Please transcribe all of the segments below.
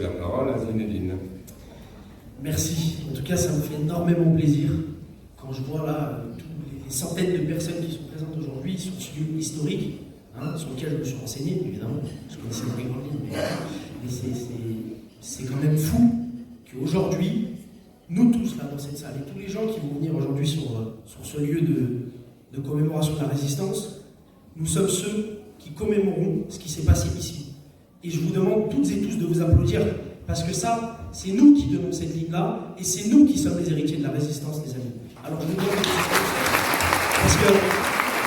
la parole à Zinedine. Merci. En tout cas, ça me fait énormément plaisir quand je vois là toutes les centaines de personnes qui sont présentes aujourd'hui sur ce lieu historique, sur lequel je me suis renseigné, évidemment. Je connaissais les grandes lignes, mais c'est quand même fou qu'aujourd'hui, nous tous là dans cette salle et tous les gens qui vont venir aujourd'hui sur ce lieu de commémoration de la résistance, nous sommes ceux qui commémorons ce qui s'est passé ici. Et je vous demande toutes et tous de vous applaudir, parce que ça, c'est nous qui donnons cette ligne-là, et c'est nous qui sommes les héritiers de la résistance, les amis. Alors je vous demande de vous applaudir, parce que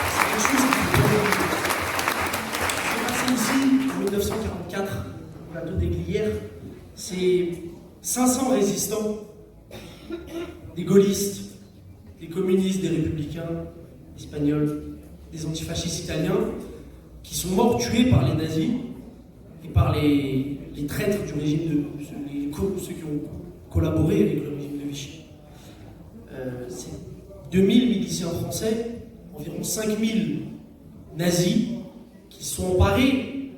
c'est quelque chose qui s'est passé ici en 1944, au plateau des Glières. C'est 500 résistants, des gaullistes, des communistes, des républicains, des espagnols, des antifascistes italiens, qui sont morts tués par les nazis et par les traîtres du régime ceux qui ont collaboré avec le régime de Vichy. C'est 2000 miliciens français, environ 5000 nazis qui sont emparés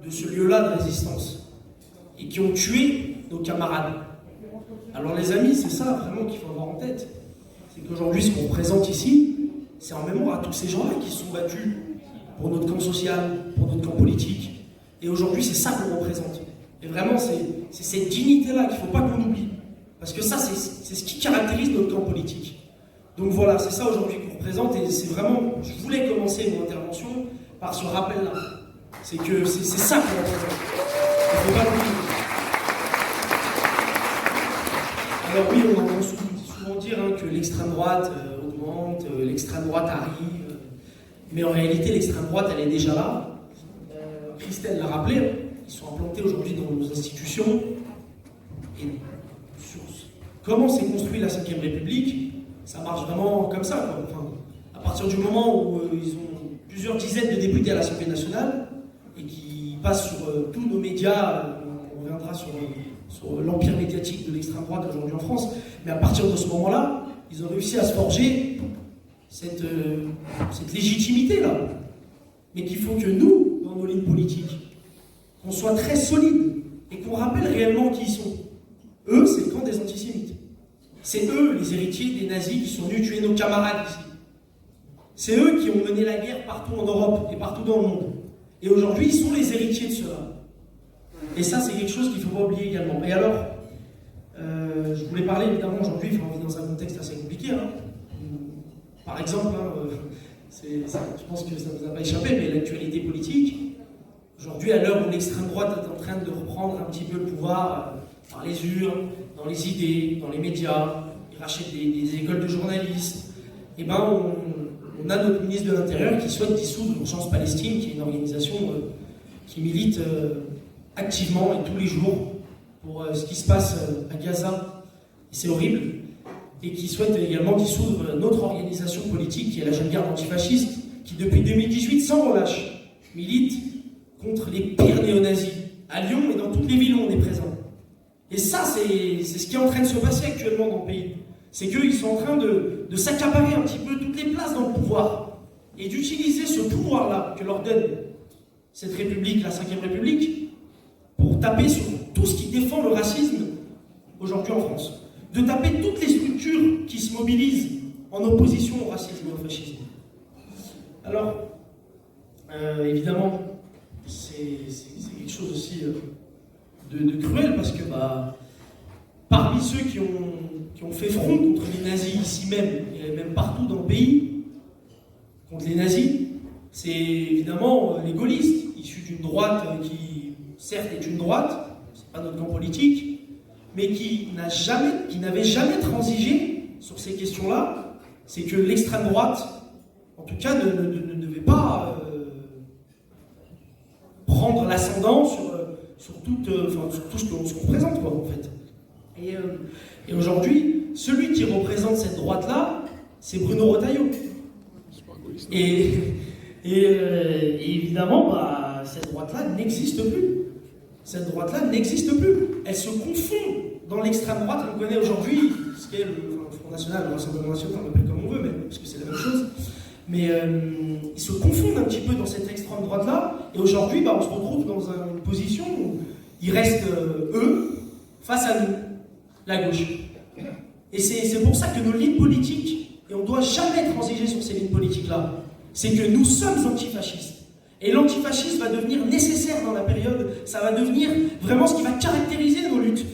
de ce lieu-là de résistance et qui ont tué nos camarades. Alors les amis, c'est ça vraiment qu'il faut avoir en tête. C'est qu'aujourd'hui, ce qu'on présente ici, c'est en mémoire à tous ces gens-là qui se sont battus pour notre camp social, pour notre camp politique. Et aujourd'hui, c'est ça qu'on représente. Et vraiment, c'est cette dignité-là qu'il ne faut pas qu'on oublie. Parce que ça, c'est ce qui caractérise notre camp politique. Donc voilà, c'est ça aujourd'hui qu'on représente. Et c'est vraiment, je voulais commencer mon intervention par ce rappel-là. C'est que c'est ça qu'on représente. Il ne faut pas l'oublier. Alors oui, on entend souvent dire que l'extrême droite augmente, l'extrême droite arrive. Mais en réalité, l'extrême droite, elle est déjà là. Christelle l'a rappelé, ils sont implantés aujourd'hui dans nos institutions. Et sur comment s'est construite la Ve République, ça marche vraiment comme ça, quoi. Enfin, à partir du moment où ils ont plusieurs dizaines de députés à l'Assemblée nationale et qui passent sur tous nos médias, on reviendra sur l'empire médiatique de l'extrême droite aujourd'hui en France, mais à partir de ce moment-là, ils ont réussi à se forger cette légitimité-là. Mais qu'il faut que nous, dans nos lignes politiques, qu'on soit très solides et qu'on rappelle réellement qui ils sont. Eux, c'est le camp des antisémites. C'est eux, les héritiers des nazis, qui sont venus tuer nos camarades ici. C'est eux qui ont mené la guerre partout en Europe et partout dans le monde. Et aujourd'hui, ils sont les héritiers de cela. Et ça, c'est quelque chose qu'il ne faut pas oublier également. Et alors, je voulais parler évidemment aujourd'hui, on vit dans un contexte assez compliqué. Par exemple, je pense que ça ne vous a pas échappé, mais l'actualité politique, aujourd'hui, à l'heure où l'extrême droite est en train de reprendre un petit peu le pouvoir par les urnes, dans les idées, dans les médias, ils rachètent des écoles de journalistes, et ben on a notre ministre de l'Intérieur qui souhaite dissoudre Urgence Palestine, qui est une organisation qui milite activement et tous les jours pour ce qui se passe à Gaza. Et c'est horrible. Et qui souhaite également dissoudre notre organisation politique, qui est la Jeune Garde antifasciste, qui depuis 2018, sans relâche, milite contre les pires néo-nazis, à Lyon et dans toutes les villes où on est présent. Et ça, c'est ce qui est en train de se passer actuellement dans le pays. C'est qu'ils sont en train de s'accaparer un petit peu toutes les places dans le pouvoir, et d'utiliser ce pouvoir-là que leur donne cette République, la Ve République, pour taper sur tout ce qui défend le racisme aujourd'hui en France. De taper toutes les structures qui se mobilisent en opposition au racisme et au fascisme. Alors, évidemment, c'est quelque chose aussi de cruel, parce que parmi ceux qui ont fait front contre les nazis ici même, et même partout dans le pays, contre les nazis, c'est évidemment les gaullistes, issus d'une droite qui, certes, est une droite, c'est pas notre camp politique, mais qui n'avait jamais transigé sur ces questions-là. C'est que l'extrême droite, en tout cas, ne devait pas prendre l'ascendant sur tout ce qu'on présente, quoi, en fait. Et aujourd'hui, celui qui représente cette droite-là, c'est Bruno Retailleau. Et évidemment, cette droite-là n'existe plus. Cette droite-là n'existe plus. Elle se confond dans l'extrême droite. On connaît aujourd'hui ce qu'est le Front National, le Rassemblement National, on l'appelle comme on veut, mais, parce que c'est la même chose. Mais ils se confondent un petit peu dans cette extrême droite-là. Et aujourd'hui, on se retrouve dans une position où Il reste eux face à nous, la gauche. Et c'est pour ça que nos lignes politiques, et on ne doit jamais transiger sur ces lignes politiques-là, c'est que nous sommes antifascistes. Et l'antifascisme va devenir nécessaire dans la période, ça va devenir vraiment ce qui va caractériser nos luttes.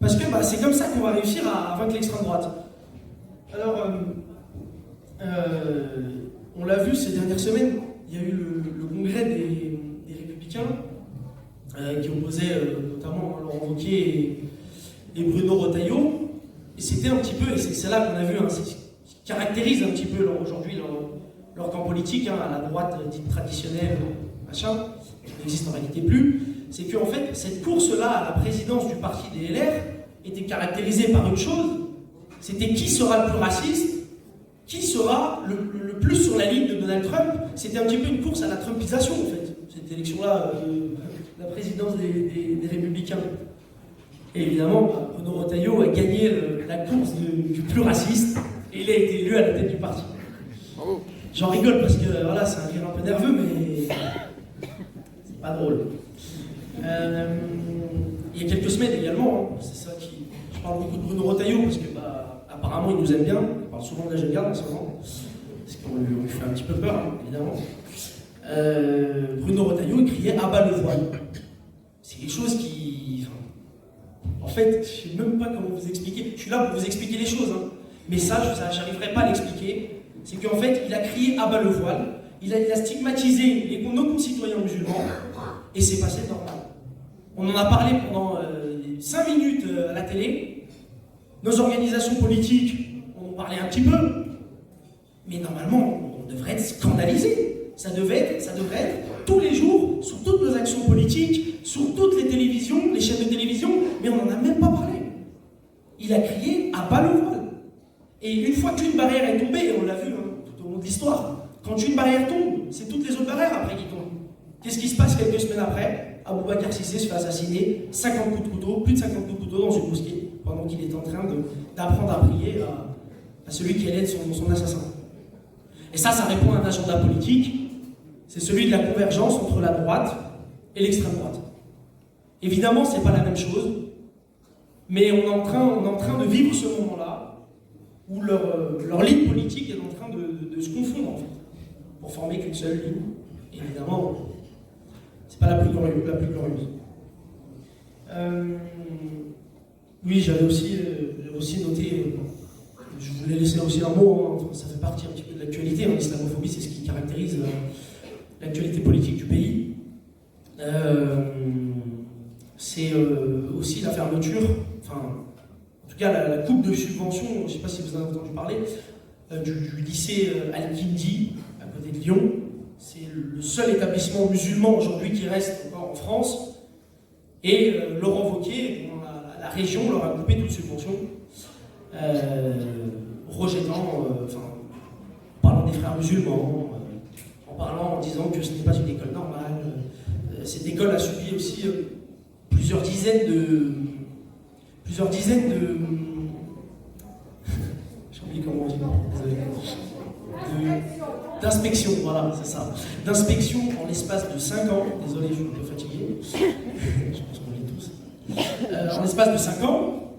Parce que c'est comme ça qu'on va réussir à vaincre l'extrême droite. Alors, on l'a vu ces dernières semaines, il y a eu le congrès des Républicains qui opposait notamment Laurent Wauquiez et Bruno Retailleau. Et c'était un petit peu, et c'est là qu'on a vu, ce qui caractérise un petit peu aujourd'hui leur camp politique, à la droite dite traditionnelle, machin, qui n'existe en réalité plus, c'est qu'en fait, cette course-là à la présidence du parti des LR était caractérisée par une chose, c'était qui sera le plus raciste, qui sera le plus sur la ligne de Donald Trump. C'était un petit peu une course à la Trumpisation, en fait, cette élection-là, la présidence des Républicains. Et évidemment, Bruno Retailleau a gagné la course du plus raciste, et il a été élu à la tête du parti. Bravo. J'en rigole parce que voilà, c'est un rire un peu nerveux, mais c'est pas drôle. Il y a quelques semaines également, c'est ça qui. Je parle beaucoup de Bruno Retailleau parce que apparemment il nous aime bien, il parle souvent de la jeune garde en ce moment, parce qu'on lui fait un petit peu peur, évidemment. Bruno Retailleau criait « abat le voile ». C'est quelque chose qui. En fait, je ne sais même pas comment vous expliquer. Je suis là pour vous expliquer les choses, mais ça, j'arriverai pas à l'expliquer. C'est qu'en fait, il a crié « abat le voile », il a stigmatisé nos concitoyens musulmans, et c'est passé normal. On en a parlé pendant 5 minutes à la télé, nos organisations politiques en ont parlé un petit peu, mais normalement, on devrait être scandalisé. Ça devrait être tous les jours, sur toutes nos actions politiques, sur toutes les télévisions, les chaînes de télévision, mais on n'en a même pas parlé. Il a crié « abat le voile ». Et une fois qu'une barrière est tombée, et on l'a vu tout au long de l'histoire, quand une barrière tombe, c'est toutes les autres barrières après qui tombent. Qu'est-ce qui se passe quelques semaines après? Aboubacar Cissé se fait assassiner, 50 coups de couteau, plus de 50 coups de couteau dans une mosquée, pendant qu'il est en train d'apprendre à prier à celui qui allait être son assassin. Et ça répond à un agenda politique, c'est celui de la convergence entre la droite et l'extrême droite. Évidemment, c'est pas la même chose, mais on est en train de vivre ce moment-là, où leur ligne politique est en train de se confondre, en fait, pour former qu'une seule ligne. Et évidemment, c'est pas la plus glorieuse. Oui, j'avais aussi noté, je voulais laisser aussi un mot, ça fait partie un petit peu de l'actualité, l'islamophobie, c'est ce qui caractérise l'actualité politique du pays. C'est aussi la fermeture, en tout cas la coupe de subventions, je ne sais pas si vous en avez entendu parler, du lycée Al-Kindi, à côté de Lyon. C'est le seul établissement musulman aujourd'hui qui reste encore en France. Et Laurent Wauquiez, la région, leur a coupé toute subvention, rejetant, en parlant des frères musulmans, en disant que ce n'est pas une école normale. Cette école a subi aussi plusieurs dizaines de j'ai oublié comment on dit, d'inspection, voilà, c'est ça. D'inspection en l'espace de 5 ans. Désolé, je suis un peu fatigué. Je pense qu'on l'est tous. En l'espace de 5 ans.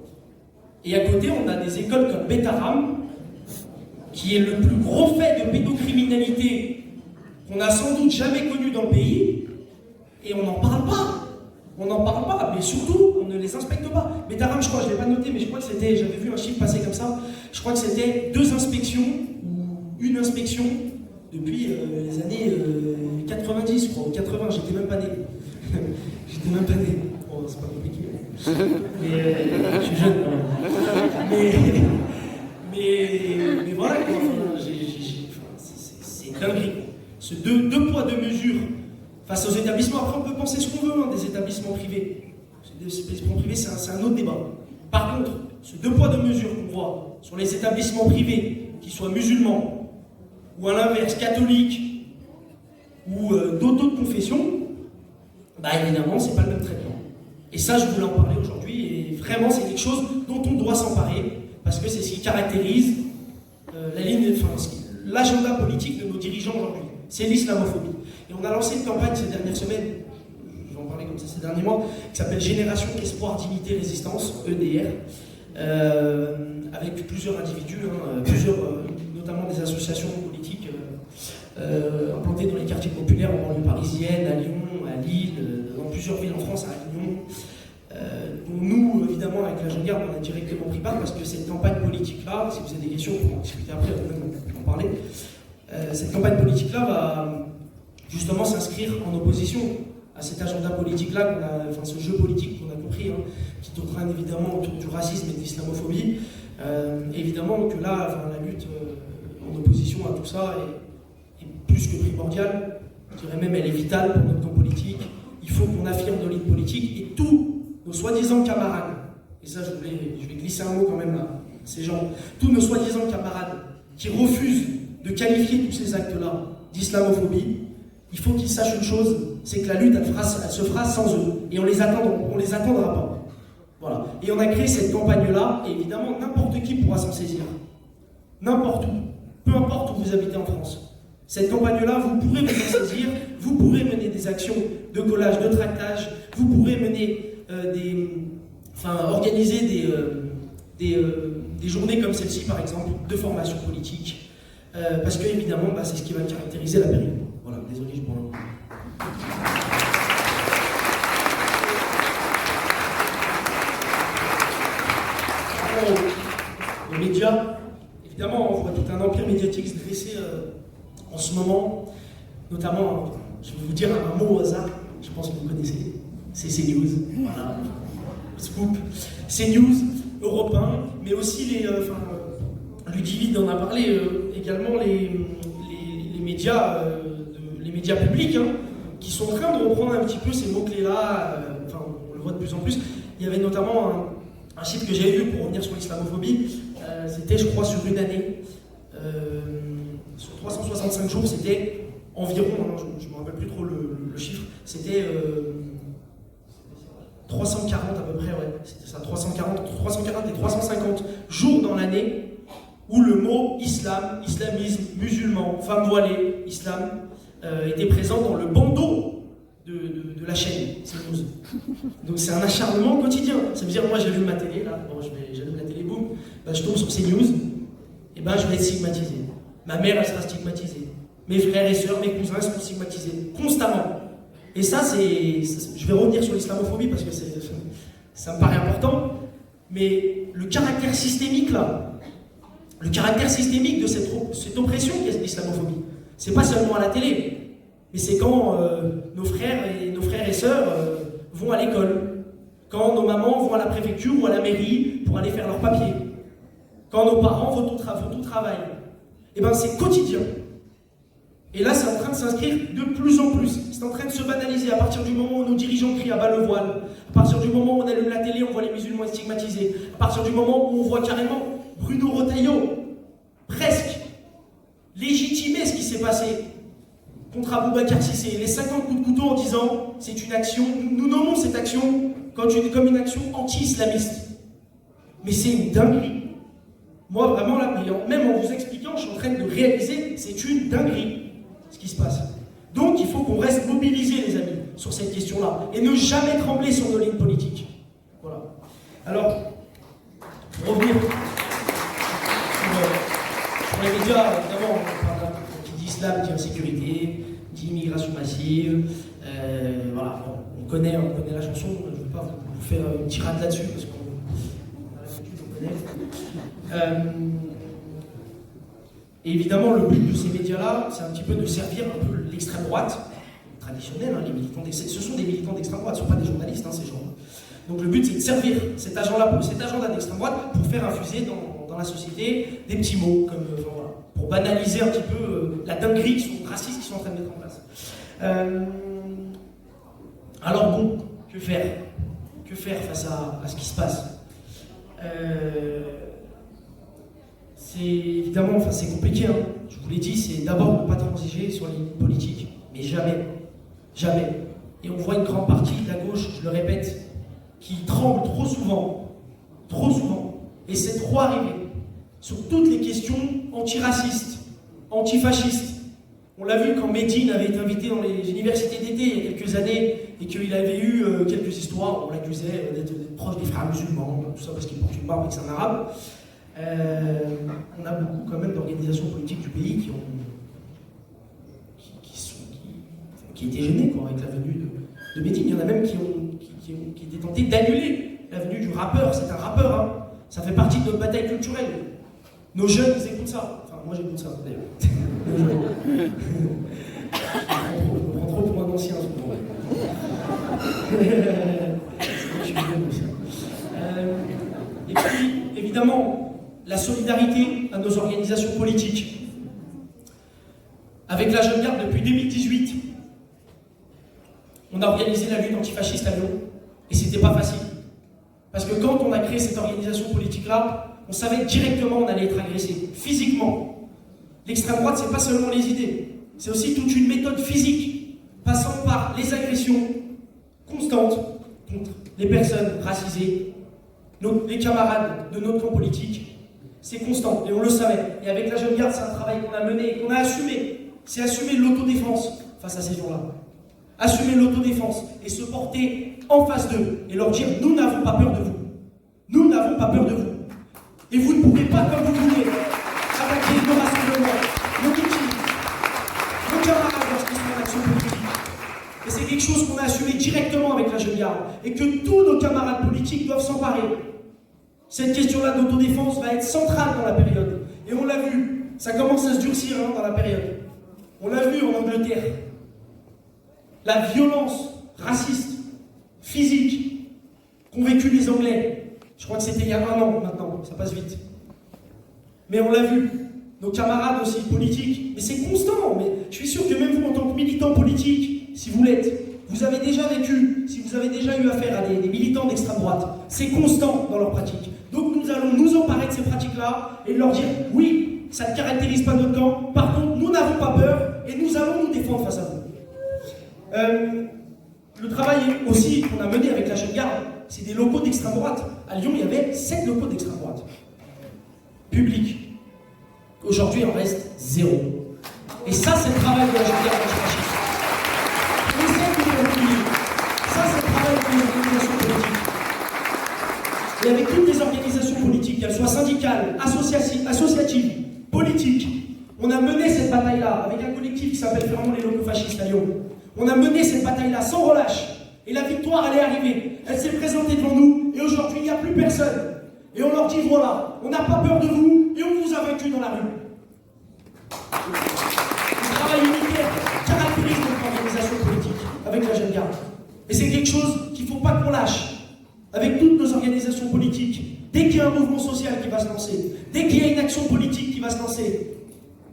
Et à côté, on a des écoles comme Betaram, qui est le plus gros fait de pédocriminalité qu'on n'a sans doute jamais connu dans le pays. Et on n'en parle pas. On n'en parle pas, mais surtout, on ne les inspecte pas. Betaram, je crois, je ne l'ai pas noté, mais je crois que c'était, j'avais vu un chiffre passer comme ça, je crois que c'était 2 inspections, ou une inspection, depuis les années 90, je crois, ou 80, j'étais même pas né. J'étais même pas né. Bon, c'est pas compliqué. Mais je suis jeune quand même. Mais voilà, quoi. C'est dinguerie. Ce deux poids, 2 mesures face aux établissements. Après, on peut penser ce qu'on veut des établissements privés. Les établissements privés, c'est un autre débat. Par contre, ce 2 poids, 2 mesures qu'on voit sur les établissements privés, qu'ils soient musulmans, ou à l'inverse, catholiques, ou d'autres confessions, évidemment, c'est pas le même traitement. Et ça, je voulais en parler aujourd'hui, et vraiment, c'est quelque chose dont on doit s'emparer, parce que c'est ce qui caractérise l'agenda politique de nos dirigeants aujourd'hui. C'est l'islamophobie. Et on a lancé une campagne ces dernières semaines, entends parler comme ça ces derniers mois, qui s'appelle Génération Espoir, Dignité, Résistance, EDR, avec plusieurs individus, notamment des associations politiques implantées dans les quartiers populaires en banlieue parisienne, à Lyon, à Lille, dans plusieurs villes en France, à Lyon. Nous, évidemment, avec la Jeune Garde, on a directement pris part parce que cette campagne politique-là, si vous avez des questions, on pourra en discuter après, on peut en parler. Cette campagne politique-là va justement s'inscrire en opposition à cet agenda politique-là, ce jeu politique qu'on a compris, qui tourne évidemment autour du racisme et de l'islamophobie. Évidemment que là, la lutte en opposition à tout ça est plus que primordiale. Je dirais même elle est vitale pour notre camp politique. Il faut qu'on affirme nos lignes politiques et tous nos soi-disant camarades, et ça je vais glisser un mot quand même là, ces gens, tous nos soi-disant camarades qui refusent de qualifier tous ces actes-là d'islamophobie, il faut qu'ils sachent une chose, c'est que la lutte elle se fera sans eux, et on les attendra pas. Voilà. Et on a créé cette campagne-là, et évidemment n'importe qui pourra s'en saisir. N'importe où, peu importe où vous habitez en France. Cette campagne-là, vous pourrez vous en saisir, vous pourrez mener des actions de collage, de tractage, vous pourrez mener organiser des journées comme celle-ci, par exemple, de formation politique, parce que évidemment, c'est ce qui va caractériser la période. Voilà, désolé, je prends un peu. Les médias, évidemment, on voit tout un empire médiatique se dresser en ce moment, notamment, je vais vous dire un mot au hasard, je pense que vous connaissez, c'est CNews, voilà, Scoop, CNews, Europe 1, mais aussi Ludivine en a parlé également, les médias, les médias publics, qui sont en train de reprendre un petit peu ces mots-clés-là, on le voit de plus en plus. Il y avait notamment un chiffre que j'avais vu pour revenir sur l'islamophobie, c'était, je crois, sur une année, sur 365 jours, c'était environ, je ne me rappelle plus trop le chiffre, c'était 340 à peu près, ouais, c'était ça, 340 et 350 jours dans l'année où le mot islam, islamisme, musulman, femme voilée, islam, était présent dans le bandeau de la chaîne CNews. Donc c'est un acharnement quotidien. Ça veut dire, moi j'ai vu ma télé, là, j'allume la télé, boum, je tombe sur CNews, et je vais être stigmatisé. Ma mère, elle sera stigmatisée. Mes frères et sœurs, mes cousins seront stigmatisés, constamment. Et ça, je vais revenir sur l'islamophobie parce que ça me paraît important, mais le caractère systémique là, le caractère systémique de cette oppression qu'est l'islamophobie, c'est pas seulement à la télé, mais c'est quand nos frères et sœurs vont à l'école, quand nos mamans vont à la préfecture ou à la mairie pour aller faire leurs papiers, quand nos parents vont au travail. Et c'est quotidien. Et là, c'est en train de s'inscrire de plus en plus. C'est en train de se banaliser à partir du moment où nos dirigeants crient à bas le voile, à partir du moment où on allume la télé, on voit les musulmans stigmatisés, à partir du moment où on voit carrément Bruno Retailleau presque légitimer ce qui s'est passé contre Aboubacar Cissé, les 50 coups de couteau en disant c'est une action, nous nommons cette action comme une action anti-islamiste. Mais c'est une dinguerie. Moi, vraiment, là, même en vous expliquant, je suis en train de réaliser, c'est une dinguerie ce qui se passe. Donc, il faut qu'on reste mobilisés, les amis, sur cette question-là, et ne jamais trembler sur nos lignes politiques. Voilà. Alors, pour revenir sur les médias, évidemment, qui dit islam, dit insécurité, dit immigration massive, voilà, on connaît la chanson, je ne vais pas vous faire une tirade là-dessus, parce qu'on a l'habitude, on connaît. Et évidemment, le but de ces médias-là, c'est un petit peu de servir un peu l'extrême droite, traditionnelle, les militants ce sont des militants d'extrême droite, ce ne sont pas des journalistes, ces gens. Donc le but, c'est de servir cet agenda d'extrême droite pour faire infuser dans la société des petits mots, comme, voilà, pour banaliser un petit peu la dinguerie raciste qu'ils sont en train de mettre en place. Alors bon, que faire? Que faire face à ce qui se passe? C'est évidemment, c'est compliqué, je vous l'ai dit, c'est d'abord ne pas transiger sur les lignes politiques, mais jamais, jamais. Et on voit une grande partie de la gauche, je le répète, qui tremble trop souvent, et c'est trop arrivé, sur toutes les questions antiracistes, antifascistes. On l'a vu quand Médine avait été invité dans les universités d'été il y a quelques années et qu'il avait eu quelques histoires. On l'accusait d'être proche des frères musulmans, tout ça parce qu'il porte une barbe et que c'est un arabe. On a beaucoup quand même d'organisations politiques du pays qui étaient gênées quoi, avec la venue de Médine. Il y en a même qui étaient tentés d'annuler la venue du rappeur. C'est un rappeur, hein. Ça fait partie de notre bataille culturelle. Nos jeunes, ils écoutent ça. Enfin, moi j'écoute ça d'ailleurs. Je me prends trop pour un ancien en ce moment. Et puis, évidemment, la solidarité à nos organisations politiques. Avec la Jeune Garde, depuis 2018, on a organisé la lutte antifasciste à Lyon, et c'était pas facile. Parce que quand on a créé cette organisation politique-là, on savait que directement on allait être agressé, physiquement. L'extrême droite, c'est pas seulement les idées, c'est aussi toute une méthode physique, passant par les agressions constantes contre les personnes racisées, les camarades de notre camp politique. C'est constant, et on le savait. Et avec la Jeune Garde, c'est un travail qu'on a mené et qu'on a assumé. C'est assumer l'autodéfense face à ces gens-là. Assumer l'autodéfense et se porter en face d'eux et leur dire « Nous n'avons pas peur de vous. Nous n'avons pas peur de vous. Et vous ne pouvez pas, comme vous voulez, attaquer nos rassemblements, nos meetings, nos camarades lorsqu'ils sont en action politique. » Et c'est quelque chose qu'on a assumé directement avec la Jeune Garde et que tous nos camarades politiques doivent s'emparer. Cette question-là d'autodéfense va être centrale dans la période. Et on l'a vu, ça commence à se durcir dans la période. On l'a vu en Angleterre. La violence raciste, physique, qu'ont vécu les Anglais. Je crois que c'était il y a 1 an maintenant, ça passe vite. Mais on l'a vu, nos camarades aussi politiques, mais c'est constant. Mais je suis sûr que même vous, en tant que militant politique, si vous l'êtes, vous avez déjà vécu, si vous avez déjà eu affaire à des militants d'extrême droite, c'est constant dans leur pratique. Donc nous allons nous emparer de ces pratiques-là et leur dire oui, ça ne caractérise pas notre camp, par contre nous n'avons pas peur et nous allons nous défendre face à vous. Le travail aussi qu'on a mené avec la Jeune Garde, c'est des locaux d'extrême droite. À Lyon, il y avait 7 locaux d'extrême droite. Publics. Aujourd'hui, il en reste 0. Et ça, c'est le travail de la Jeune Garde antifasciste. Et ça, c'est le travail de nos organisations politiques. Et avec toutes les organisations politiques, qu'elles soient syndicales, associatives, politiques, on a mené cette bataille-là avec un collectif qui s'appelle Fermons les locaux fascistes à Lyon. On a mené cette bataille-là sans relâche. Et la victoire, elle est arrivée. Elle s'est présentée devant nous. Et aujourd'hui, il n'y a plus personne. Et on leur dit, voilà, on n'a pas peur de vous et on vous a vaincu dans la rue. Le travail unitaire caractérise notre organisation politique avec la Jeune Garde. Et c'est quelque chose qu'il ne faut pas qu'on lâche. Avec toutes nos organisations politiques, dès qu'il y a un mouvement social qui va se lancer, dès qu'il y a une action politique qui va se lancer,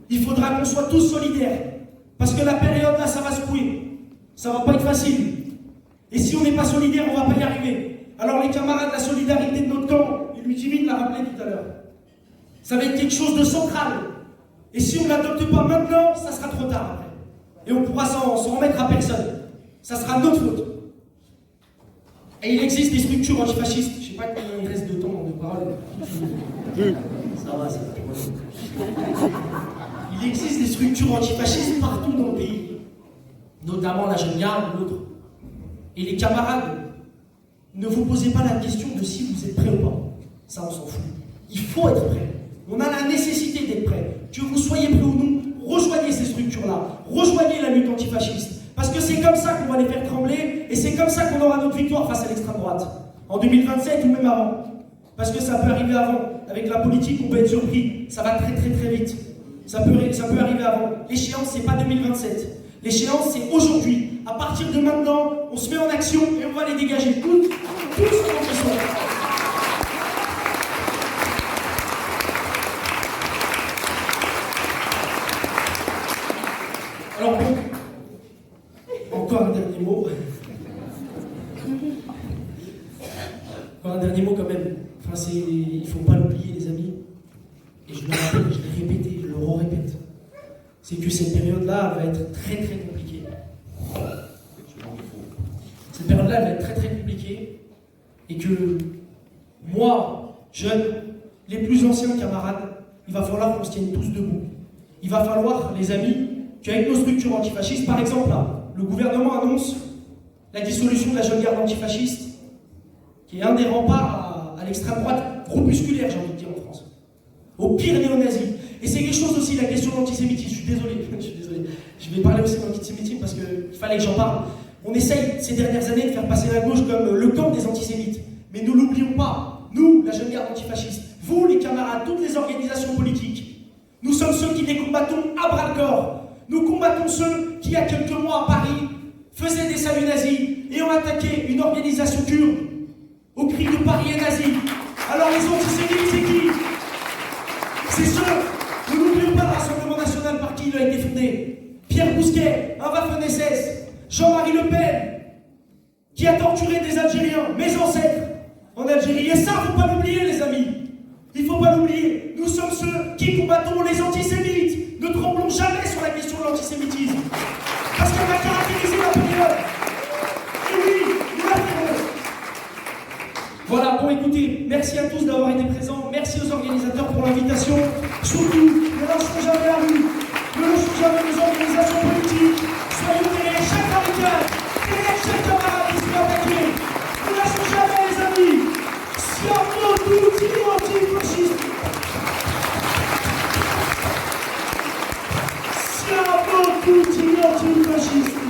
il faudra qu'on soit tous solidaires. Parce que la période là, ça va secouer. Ça va pas être facile. Et si on n'est pas solidaire, on va pas y arriver. Alors les camarades, la solidarité de notre camp, et Louis Jimmy l'a rappelé tout à l'heure, ça va être quelque chose de central. Et si on ne l'adopte pas maintenant, ça sera trop tard après. Et on pourra s'en remettre à personne. Ça sera notre faute. Et il existe des structures antifascistes. Je ne sais pas combien il reste de temps de parole. Ça va, c'est pas. Il existe des structures antifascistes partout dans le pays. Notamment la Jeune Garde ou l'autre. Et les camarades, ne vous posez pas la question de si vous êtes prêts ou pas. Ça, on s'en fout. Il faut être prêt. On a la nécessité d'être prêt. Que vous soyez prêts ou non, rejoignez ces structures-là. Rejoignez la lutte antifasciste. Parce que c'est comme ça qu'on va les faire trembler et c'est comme ça qu'on aura notre victoire face à l'extrême droite. En 2027 ou même avant. Parce que ça peut arriver avant. Avec la politique, on peut être surpris. Ça va très très très vite. Ça peut arriver avant. L'échéance, c'est pas 2027. L'échéance, c'est aujourd'hui. À partir de maintenant, on se met en action et on va les dégager tous ceux qui sont. Alors bon, encore un dernier mot. Encore un dernier mot quand même. Enfin, il ne faut pas l'oublier, les amis. Et je le rappelle, je l'ai répété, je le répète. C'est que cette période-là va être très très compliquée. Cette période-là, elle va être très très compliquée. Et que moi, jeune, les plus anciens camarades, il va falloir qu'on se tienne tous debout. Il va falloir, les amis, qu'avec nos structures antifascistes, par exemple là, le gouvernement annonce la dissolution de la jeune garde antifasciste, qui est un des remparts à l'extrême droite groupusculaire, j'ai envie de dire, en France. Au pire néo-nazis. Et c'est quelque chose aussi, la question de l'antisémitisme. Je suis désolé. Je vais parler aussi de l'antisémitisme parce qu'il fallait que j'en parle. On essaye ces dernières années de faire passer la gauche comme le camp des antisémites. Mais ne l'oublions pas, nous, la jeune garde antifasciste, vous, les camarades, toutes les organisations politiques, nous sommes ceux qui les combattons à bras-le-corps. Nous combattons ceux qui, il y a quelques mois à Paris, faisaient des saluts nazis et ont attaqué une organisation kurde au cri de Paris est nazi. Alors les antisémites, c'est qui? C'est ceux, nous n'oublions pas le Rassemblement national par qui il a été fondé. Pierre Bousquet, un Waffen-SS, Jean-Marie Le Pen, qui a torturé des Algériens, mes ancêtres, en Algérie. Et ça, il ne faut pas l'oublier, les amis. Il ne faut pas l'oublier. Nous sommes ceux qui combattons les antisémites. Ne tremblons jamais sur la question de l'antisémitisme. Parce qu'elle va caractériser la période. Et oui, nous l'affirmons. Voilà, bon écoutez, merci à tous d'avoir été présents. Merci aux organisateurs pour l'invitation. Surtout, ne lâchons jamais la rue. Ne lâchons jamais nos organisations politiques. Soyons derrière chaque barricade, derrière chaque camarade qui se fait attaquer. Ne lâchons jamais, les amis. Siamo tutti antifascisti. Siamo tutti antifascisti.